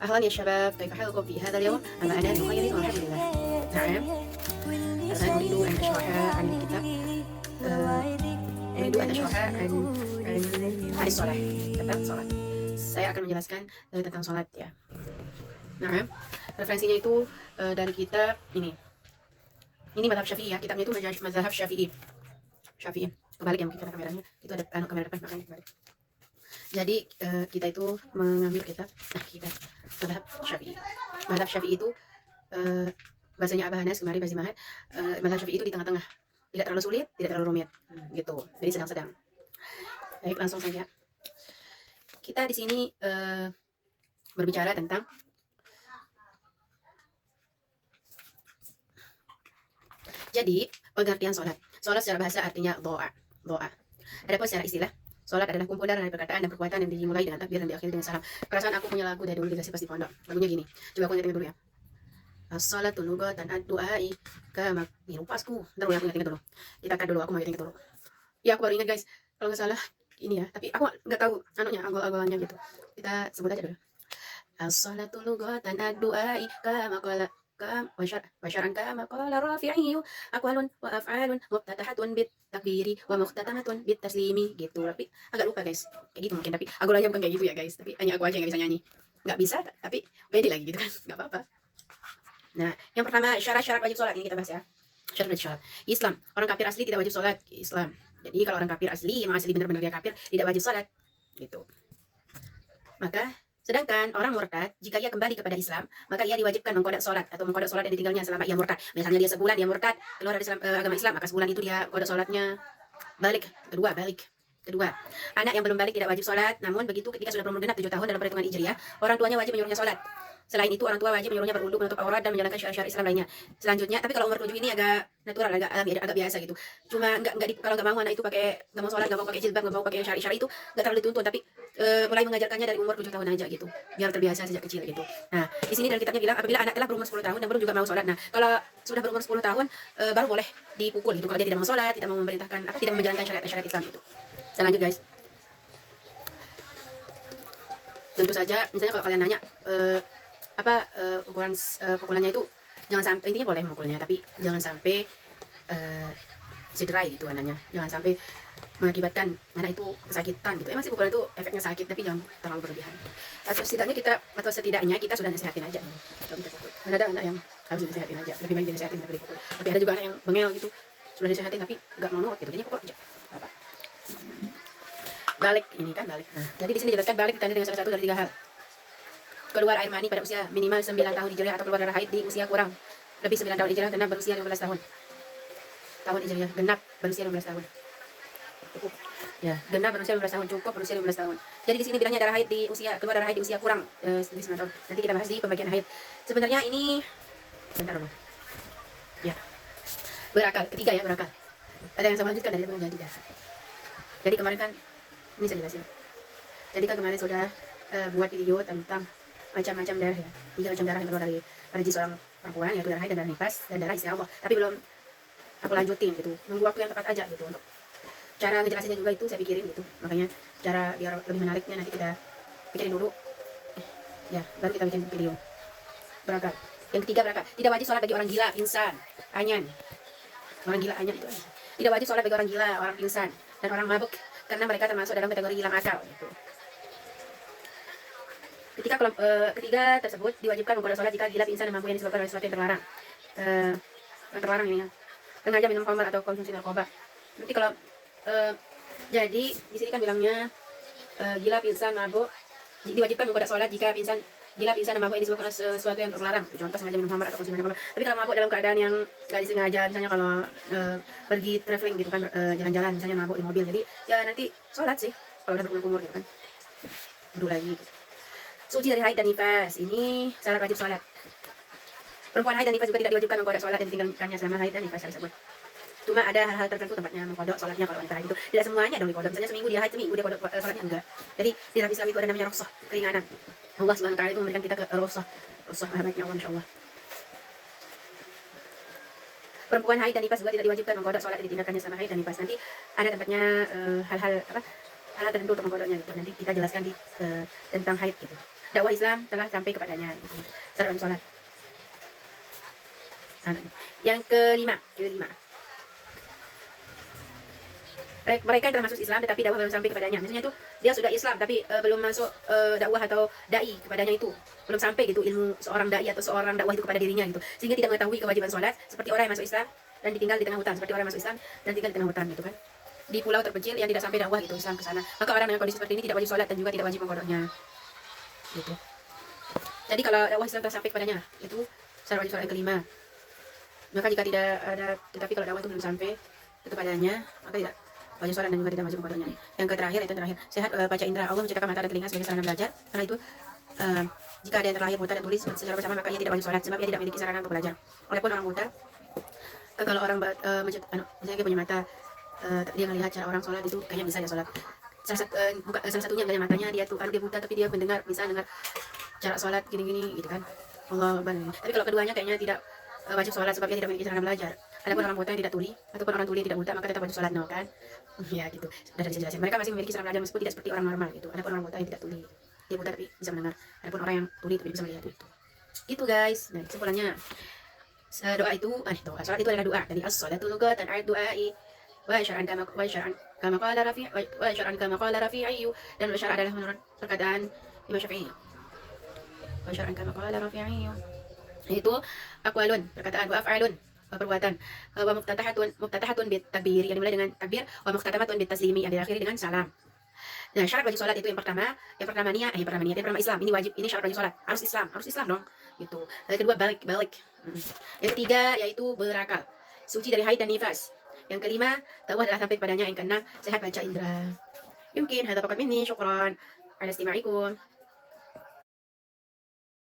أهلا يا شباب، كيف حالكم في هذا اليوم؟ أنا بخير والحمد لله. نعم، الآن أريد أن أشرح عن الكتاب. أريد أن أشرح عن الصلاة. Tentang sholat. Saya akan menjelaskan tentang sholat ya. Nah, referensinya itu dari kitab ini. Ini mazhab Syafi'i ya. Kitabnya itu mazhab Syafi'i. Syafi'i. Kebalik ya mungkin karena kameranya. Itu ada kamera depan makanya kebalik. Jadi kita itu mengambil kitab mazhab Syafi'i. Mazhab Syafi'i itu bahasanya Abah Hanas kemarin Bazi Mahat, mazhab Syafi'i itu di tengah-tengah, tidak terlalu sulit, tidak terlalu rumit, gitu. Jadi sedang-sedang. Baik, langsung saja. Kita di sini berbicara tentang jadi pengertian sholat. Sholat secara bahasa artinya doa, doa. Adapun secara istilah, sholat adalah kumpulan dari perkataan dan perbuatan yang dimulai dengan takbir dan diakhiri dengan salam. Perasaan aku punya lagu dari dulu dikasih pas di pondok. Lagunya gini. Coba aku ingat dulu ya. As-salatu lugatan ad-du'ai kama pasku. Ntar ya aku ingat dulu. Kita akan dulu, aku mau ingat dulu. Ya aku baru ingat guys. Kalau nggak salah ini ya, tapi aku nggak tahu anunya, agol-agolannya gitu. Kita sebut aja dulu. As-salatu lugatan ad-du'ai kama qala wasyaran kama qala rafi'i aqwalun wa af'alun muftatahatun bit takbiri wa muftatamatun bit taslimi gitu. Tapi agak lupa guys. Kayak gitu mungkin, tapi agolannya bukan kayak gitu ya guys. Tapi hanya aku aja yang nggak bisa nyanyi. Nggak bisa, tapi pede lagi gitu kan. Nggak apa-apa. Nah, yang pertama syarat-syarat wajib sholat ini kita bahas ya. Syarat wajib sholat. Islam. Orang kafir asli tidak wajib sholat. Islam. Jadi kalau orang kafir asli, yang asli benar-benar dia kafir, tidak wajib sholat. Gitu. Maka, sedangkan orang murtad, jika ia kembali kepada Islam, maka ia diwajibkan mengkodok sholat atau mengkodok sholat yang ditinggalnya selama ia murtad. Misalnya dia sebulan dia murtad, keluar dari agama Islam, maka sebulan itu dia kodok sholatnya balik. Kedua, anak yang belum balik tidak wajib sholat, namun begitu ketika sudah berumur genap 7 tahun dalam perhitungan Hijriah, orang tuanya wajib menyuruhnya sholat. Selain itu, orang tua wajib menyuruhnya berwudu, menutup aurat, dan menjalankan syiar-syiar Islam lainnya. Selanjutnya, tapi kalau umur 7 ini agak natural, agak alami, agak biasa gitu. Cuma kalau nggak mau anak itu nggak mau sholat, nggak mau pakai jilbab, nggak mau pakai syari-syari itu nggak terlalu dituntun, tapi mulai mengajarkannya dari umur 7 tahun aja gitu, biar terbiasa sejak kecil gitu. Nah, di sini dalam kitabnya bilang apabila anak telah berumur 10 tahun dan belum juga mau sholat. Nah, kalau sudah berumur 10 tahun baru boleh dipukul gitu kalau dia tidak mau sholat, tidak mau memerintahkan tidak menjalankan syariat Islam gitu. Saya lanjut guys. Tentu saja, misalnya kalau kalian nanya ukuran pukulannya itu, jangan sampai, intinya boleh memukulnya, tapi jangan sampai cedera gitu anaknya, jangan sampai mengakibatkan anak itu kesakitan gitu. Emang sih pukulan itu efeknya sakit, tapi jangan terlalu berlebihan. Atau setidaknya kita sudah nasihatin aja. Karena ada anak yang harus dinasihatin aja, lebih baik dinasihatin daripada dipukul. Tapi ada juga anak yang bengel gitu, sudah dinasihatin tapi nggak mau nurut gitu, jadinya pukul aja. Balik ini kan balik. Nah, jadi di sini dijelaskan balik ditandai dengan salah satu dari 3 hal. Keluar air mani pada usia minimal 9 tahun hijriah atau keluar darah haid di usia kurang lebih 9 tahun hijriah genap berusia 15 tahun. Tahun hijriah genap berusia 15 tahun. Cukup. Ya, genap berusia 15 tahun, cukup berusia 15 tahun. Jadi di sini bilangnya darah haid di usia keluar darah haid di usia kurang lebih 9 tahun. Nanti kita bahas di pembagian haid. Sebenarnya ini bentar dulu. Ya. Berakal, ketiga ya berakal. Ada yang saya lanjutkan dari teman jadi. Jadi kemarin kan ini saya jelasin. Jadi kan kemarin sudah buat video tentang macam-macam darah ya, 3 macam darah yang keluar dari seorang perempuan, yaitu darah haid dan darah nifas dan darah istihadah. Tapi belum aku lanjutin gitu, nunggu waktu yang tepat aja gitu untuk cara ngejelasinnya juga itu saya pikirin gitu. Makanya cara biar lebih menariknya nanti kita pikirin dulu ya, baru kita bikin video. Berakal. Yang ketiga berakal, tidak wajib sholat bagi orang gila, pingsan, anyan. Orang gila anyan itu aja. Tidak wajib sholat bagi orang gila, orang pingsan dan orang mabuk, karena mereka termasuk dalam kategori hilang akal gitu. Ketiga tersebut diwajibkan mengkodok sholat jika gila, pingsan, dan mampu yang disebabkan oleh sesuatu yang terlarang. Yang terlarang ini ya, sengaja minum khamar atau konsumsi narkoba. Nanti kalau jadi di sini kan bilangnya gila, pingsan, mabuk diwajibkan mengkodok sholat jika gila, pingsan, dan mabuk yang disebabkan oleh sesuatu yang terlarang. Contoh sengaja minum khamar atau konsumsi narkoba. Tapi kalau mabuk dalam keadaan yang nggak disengaja, misalnya kalau pergi traveling gitu kan, jalan-jalan misalnya mabuk di mobil, jadi ya nanti sholat sih kalau udah berumur gitu kan, dulu lagi gitu. Suci dari haid dan nifas, ini syarat wajib sholat. Perempuan haid dan nifas juga tidak diwajibkan mengkodok sholat dan ditinggalkannya selama haid dan nifas tersebut. Cuma ada hal-hal tertentu tempatnya mengkodok sholatnya kalau wanita haid itu. Tidak semuanya dong dikodok. Misalnya seminggu dia haid, seminggu dia kodok sholatnya enggak. Jadi di dalam Islam itu ada namanya rukhsah, keringanan. Allah Subhanahu wa taala itu memberikan kita ke rukhsah rahmatnya Allah insyaallah. Perempuan haid dan nifas juga tidak diwajibkan mengkodok sholat dan ditinggalkannya selama haid dan nifas. Nanti ada tempatnya hal-hal tertentu untuk mengkodoknya gitu. Nanti kita jelaskan di tentang haid gitu. dakwah Islam telah sampai kepadanya. Syarat wajib sholat. Yang kelima, mereka yang telah masuk Islam tetapi dakwah belum sampai kepadanya. Misalnya itu dia sudah Islam tapi belum masuk dakwah atau dai kepadanya, itu belum sampai gitu ilmu seorang dai atau seorang dakwah itu kepada dirinya gitu, sehingga tidak mengetahui kewajiban sholat, seperti orang yang masuk Islam dan ditinggal di tengah hutan, seperti orang yang masuk Islam dan tinggal di tengah hutan gitu kan, di pulau terpencil yang tidak sampai dakwah gitu Islam ke sana. Maka orang dengan kondisi seperti ini tidak wajib sholat dan juga tidak wajib mengkodoknya gitu. Jadi kalau dakwah Islam telah sampai kepadanya, itu syarat wajib sholat yang kelima. Maka jika tidak ada, tetapi kalau dakwah itu belum sampai kepadanya, maka tidak wajib sholat dan juga tidak wajib mengkodoknya. Yang terakhir, sehat baca indera. Allah menciptakan mata dan telinga sebagai sarana belajar. Karena itu jika ada yang terlahir buta dan tulis secara bersama, maka ia tidak wajib sholat sebab ia tidak memiliki sarana untuk belajar. Walaupun orang buta, kalau orang misalnya dia punya mata, dia melihat cara orang sholat itu kayaknya bisa dia sholat. Salah satunya misalnya matanya dia tuh dia buta tapi dia mendengar, bisa dengar cara sholat gini-gini gitu kan. Allah Akbar. Tapi kalau keduanya kayaknya tidak wajib sholat sebab dia tidak memiliki sarana belajar. Adapun orang buta yang tidak tuli ataupun orang tuli yang tidak buta, maka tetap wajib sholat, no kan? Ya gitu. Sudah bisa jelasin. Mereka masih memiliki sarana belajar meskipun tidak seperti orang normal gitu. Adapun orang buta yang tidak tuli, dia buta tapi bisa mendengar. Adapun orang yang tuli tapi bisa melihat itu. Gitu guys. Nah, kesimpulannya doa itu, sholat itu adalah doa. Dari as-sholatu lugatan doai wa syar'an kama qala Rafi'i, dan syara' adalah menurut perkataan Imam Syafi'i. Wa syar'an kama qala Rafi'i. Itu aqwalun, perkataan, wa af'alun, perbuatan, wa muftatahatun bit takbir, yang dimulai dengan takbir, wa muftatamatun bit taslimi, yang diakhiri dengan salam. Nah, syarat wajib sholat itu yang pertama niat, yang pertama Islam. Ini wajib, ini syarat wajib sholat. Harus Islam dong. Gitu. Yang kedua balik. Yang ketiga yaitu berakal, suci dari haid dan nifas. Yang kelima, dakwah adalah sampai kepadanya. Yang keenam, sehat baca indera. Mungkin hadza faqat minni, syukran ala istima'ikum.